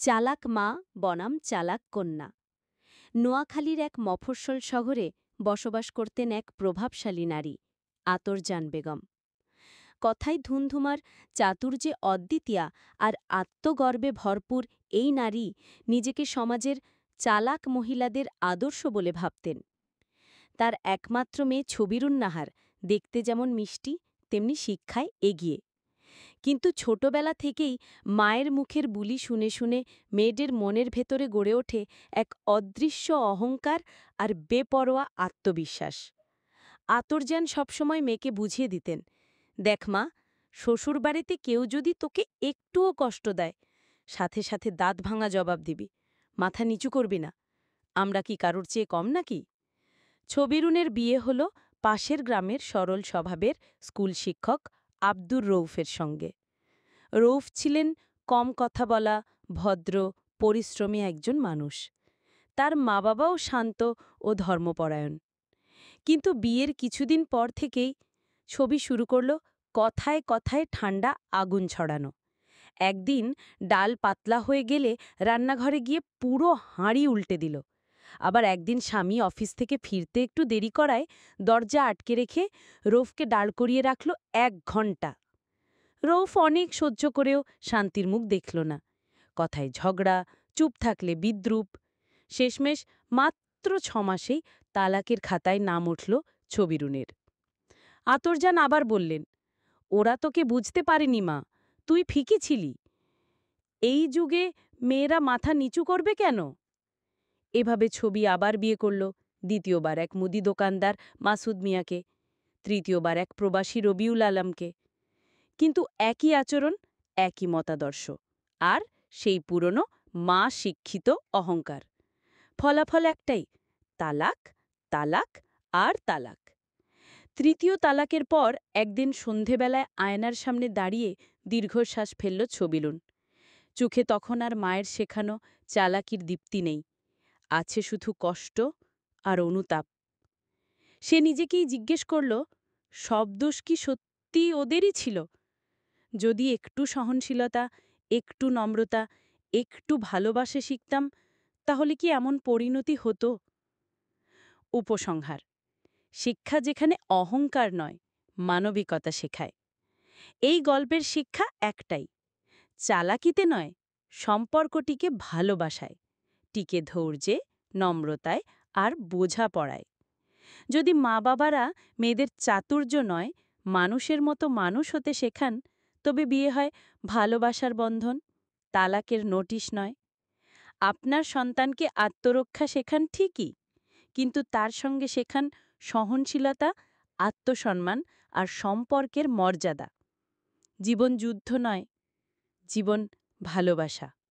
চালাক মা বনাম চালাক কন্যা। নোয়াখালীর এক মফস্বল শহরে বসবাস করতেন এক প্রভাবশালী নারী, আতরজান বেগম। কথায় ধুন্ধুমার, চাতুর্যে অদ্বিতীয়া আর আত্মগর্বে ভরপুর এই নারী নিজেকে সমাজের চালাক মহিলাদের আদর্শ বলে ভাবতেন। তার একমাত্র মেয়ে ছবিরুন্নাহার দেখতে যেমন মিষ্টি, তেমনি শিক্ষায় এগিয়ে। কিন্তু ছোটবেলা থেকেই মায়ের মুখের বুলি শুনে শুনে মেয়েদের মনের ভেতরে গড়ে ওঠে এক অদৃশ্য অহংকার আর বেপরোয়া আত্মবিশ্বাস। আতরজান সবসময় মেয়েকে বুঝিয়ে দিতেন, দেখ মা, শ্বশুরবাড়িতে কেউ যদি তোকে একটুও কষ্ট দেয়, সাথে সাথে দাঁত ভাঙা জবাব দিবি, মাথা নিচু করবি না। আমরা কি কারোর চেয়ে কম নাকি? ছবিরুনের বিয়ে হল পাশের গ্রামের সরল স্বভাবের স্কুল শিক্ষক আব্দুর রৌফের সঙ্গে। রৌফ ছিলেন কম কথা বলা, ভদ্র, পরিশ্রমী একজন মানুষ। তার মা বাবাও শান্ত ও ধর্মপরায়ণ। কিন্তু বিয়ের কিছুদিন পর থেকেই ছবি শুরু করল কথায় কথায় ঠান্ডা আগুন ছড়ানো। একদিন ডাল পাতলা হয়ে গেলে রান্নাঘরে গিয়ে পুরো হাঁড়ি উল্টে দিল। আবার একদিন স্বামী অফিস থেকে ফিরতে একটু দেরি করায় দরজা আটকে রেখে রৌফকে দাঁড় করিয়ে রাখল 1 ঘণ্টা। রৌফ অনেক সহ্য করেও শান্তির মুখ দেখল না। কথায় ঝগড়া, চুপ থাকলে বিদ্রূপ। শেষমেশ মাত্র 6 মাসেই তালাকের খাতায় নাম উঠল ছবিরুনের। আতরজান আবার বললেন, ওরা তোকে বুঝতে পারেনি মা, তুই ফিকে ছিলি। এই যুগে মেয়েরা মাথা নিচু করবে কেন? এভাবে ছবি আবার বিয়ে করল, দ্বিতীয়বার এক মুদি দোকানদার মাসুদ মিয়াকে, তৃতীয়বার এক প্রবাসী রবিউল আলমকে। কিন্তু একই আচরণ, একই মতাদর্শ, আর সেই পুরনো মা শিক্ষিত অহংকার। ফলাফল একটাই, তালাক, তালাক আর তালাক। তৃতীয় তালাকের পর একদিন সন্ধেবেলায় আয়নার সামনে দাঁড়িয়ে দীর্ঘশ্বাস ফেলল ছবিরুন। চোখে তখন আর মায়ের শেখানো চালাকির দীপ্তি নেই, আছে শুধু কষ্ট আর অনুতাপ। সে নিজেকেই জিজ্ঞেস করল, সব দোষ কি সত্যি ওদেরই ছিল? যদি একটু সহনশীলতা, একটু নম্রতা, একটু ভালোবাসে শিখতাম, তাহলে কি এমন পরিণতি হতো? উপসংহার: শিক্ষা যেখানে অহংকার নয়, মানবিকতা শেখায়। এই গল্পের শিক্ষা একটাই, চালাকিতে নয়, সম্পর্কটিকে ভালোবাসায়, টিকে ধৈর্যে, নম্রতায় আর বোঝাপড়ায়। যদি মা বাবারা মেয়েদের চাতুর্য নয়, মানুষের মতো মানুষ হতে শেখান, তবে বিয়ে হয় ভালোবাসার বন্ধন, তালাকের নোটিশ নয়। আপনার সন্তানকে আত্মরক্ষা শেখান ঠিকই, কিন্তু তার সঙ্গে শেখান সহনশীলতা, আত্মসম্মান আর সম্পর্কের মর্যাদা। জীবন যুদ্ধ নয়, জীবন ভালোবাসা।